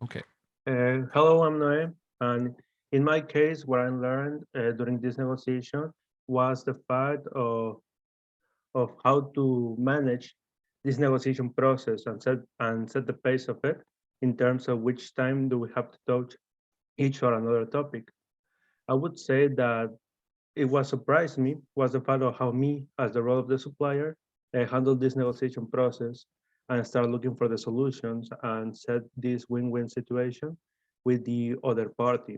Okay. Hello, I'm Noé. And in my case, what I learned during this negotiation was the fact of how to manage this negotiation process and set the pace of it in terms of which time do we have to touch each or another topic. I would say that it was surprised me was the fact of how me, as the role of the supplier, handled this negotiation process and start looking for the solutions and set this win-win situation with the other party.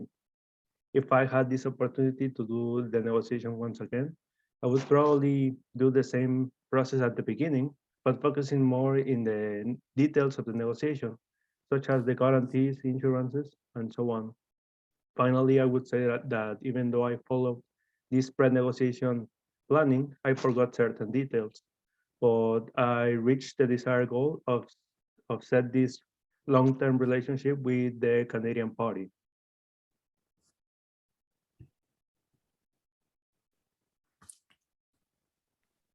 If I had this opportunity to do the negotiation once again, I would probably do the same process at the beginning, but focusing more in the details of the negotiation, such as the guarantees, insurances, and so on. Finally, I would say that even though I followed this pre-negotiation planning, I forgot certain details, but I reached the desired goal of set this long-term relationship with the Canadian party.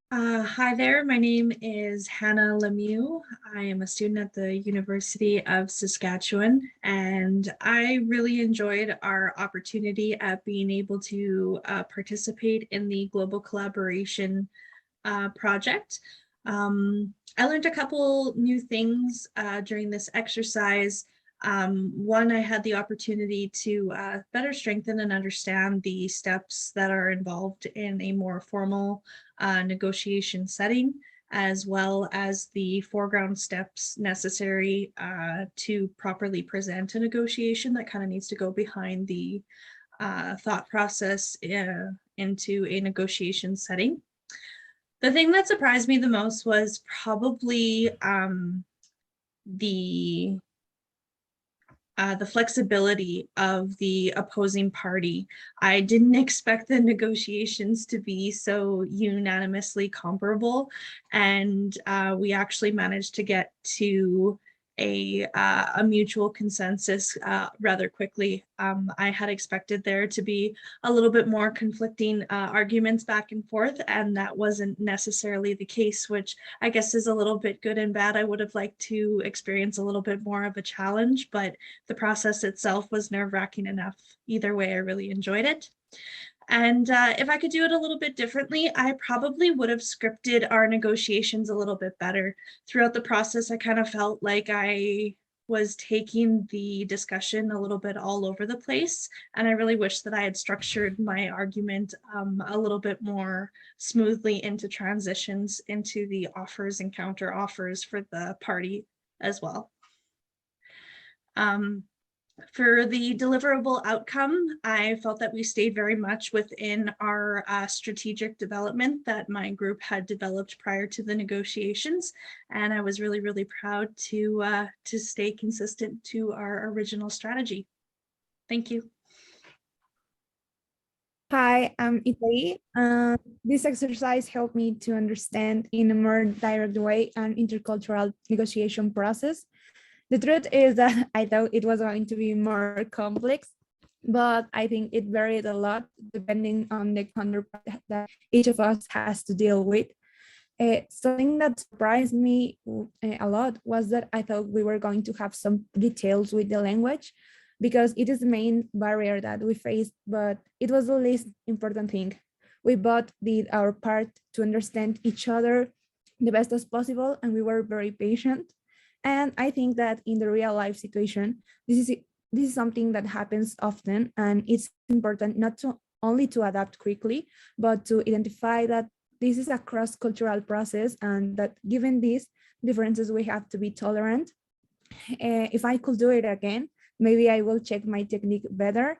Hi there, my name is Hannah Lemieux. I am a student at the University of Saskatchewan, and I really enjoyed our opportunity at being able to participate in the Global Collaboration project. I learned a couple new things during this exercise. One, I had the opportunity to better strengthen and understand the steps that are involved in a more formal negotiation setting, as well as the foreground steps necessary to properly present a negotiation that kind of needs to go behind the thought process into a negotiation setting. The thing that surprised me the most was probably the flexibility of the opposing party. I didn't expect the negotiations to be so unanimously comparable, and we actually managed to get to a mutual consensus rather quickly. I had expected there to be a little bit more conflicting arguments back and forth, and that wasn't necessarily the case, which I guess is a little bit good and bad. I would have liked to experience a little bit more of a challenge, but the process itself was nerve-wracking enough. Either way, I really enjoyed it. And if I could do it a little bit differently, I probably would have scripted our negotiations a little bit better. Throughout the process, I kind of felt like I was taking the discussion a little bit all over the place. And I really wish that I had structured my argument a little bit more smoothly into transitions into the offers and counter offers for the party as well. For the deliverable outcome, I felt that we stayed very much within our strategic development that my group had developed prior to the negotiations, and I was really, really proud to stay consistent to our original strategy. Thank you. Hi, I'm Itai. This exercise helped me to understand in a more direct way an intercultural negotiation process. The truth is that I thought it was going to be more complex, but I think it varied a lot depending on the counterpart that each of us has to deal with. Something that surprised me a lot was that I thought we were going to have some details with the language because it is the main barrier that we faced, but it was the least important thing. We both did our part to understand each other the best as possible, and we were very patient. And I think that in the real life situation, this is something that happens often, and it's important not to only to adapt quickly, but to identify that this is a cross-cultural process and that given these differences, we have to be tolerant. If I could do it again, maybe I will check my technique better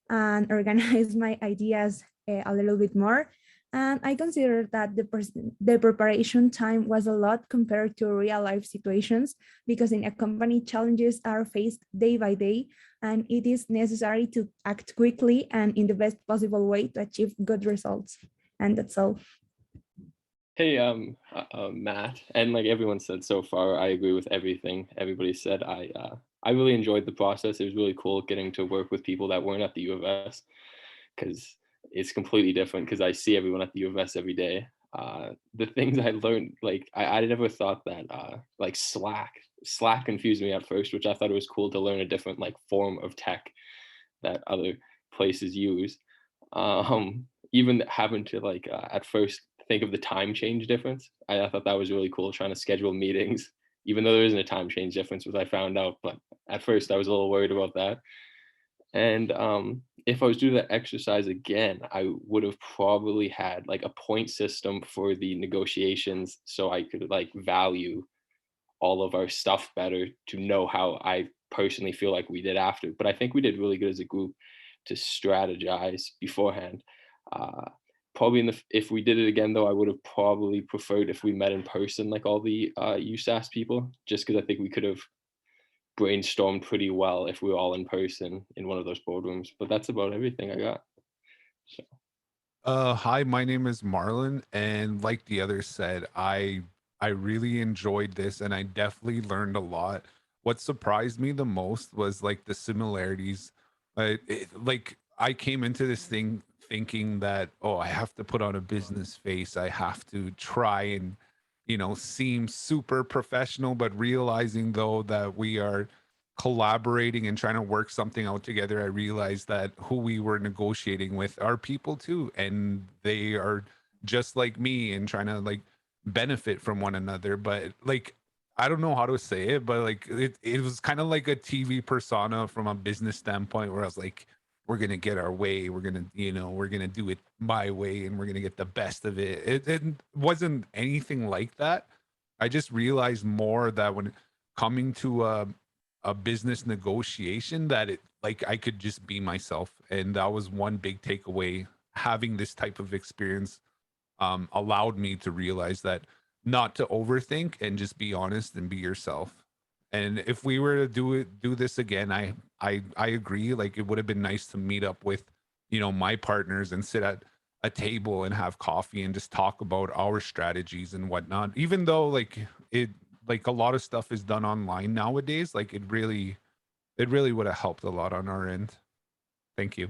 and organize my ideas a little bit more. And I consider that the preparation time was a lot compared to real life situations because in a company challenges are faced day by day and it is necessary to act quickly and in the best possible way to achieve good results. And that's all. Hey, Matt, and like everyone said so far, I agree with everything everybody said. I really enjoyed the process. It was really cool getting to work with people that weren't at the U of S because it's completely different because I see everyone at the U of S every day. The things I learned, like I never thought that like Slack Slack confused me at first, which I thought it was cool to learn a different like form of tech that other places use. Even having to like at first think of the time change difference, I thought that was really cool. Trying to schedule meetings, even though there isn't a time change difference, which I found out. But at first, I was a little worried about that. And if I was doing that exercise again, I would have probably had like a point system for the negotiations, so I could like value all of our stuff better to know how I personally feel like we did after. But I think we did really good as a group to strategize beforehand. Uh, Probably in the if we did it again though, I would have probably preferred if we met in person, like all the USAS people, just because I think we could have brainstormed pretty well if we were all in person in one of those boardrooms. But that's about everything I got. So. Hi, my name is Marlon, and like the others said, I really enjoyed this, and I definitely learned a lot. What surprised me the most was like the similarities. Like I came into this thing thinking that, oh, I have to put on a business face, I have to try and seem super professional, but realizing though that we are collaborating and trying to work something out together, I realized that who we were negotiating with are people too, and they are just like me and trying to like benefit from one another. But like, I don't know how to say it, but like it was kind of like a TV persona from a business standpoint, where I was like, we're gonna get our way, we're gonna we're gonna do it my way, and we're gonna get the best of it. It wasn't anything like that. I just realized more that when coming to a business negotiation, that it like I could just be myself, and that was one big takeaway. Having this type of experience allowed me to realize that not to overthink and just be honest and be yourself. And if we were to do this again, I agree, like it would have been nice to meet up with my partners and sit at a table and have coffee and just talk about our strategies and whatnot, even though it like a lot of stuff is done online nowadays. Like it really would have helped a lot on our end. Thank you.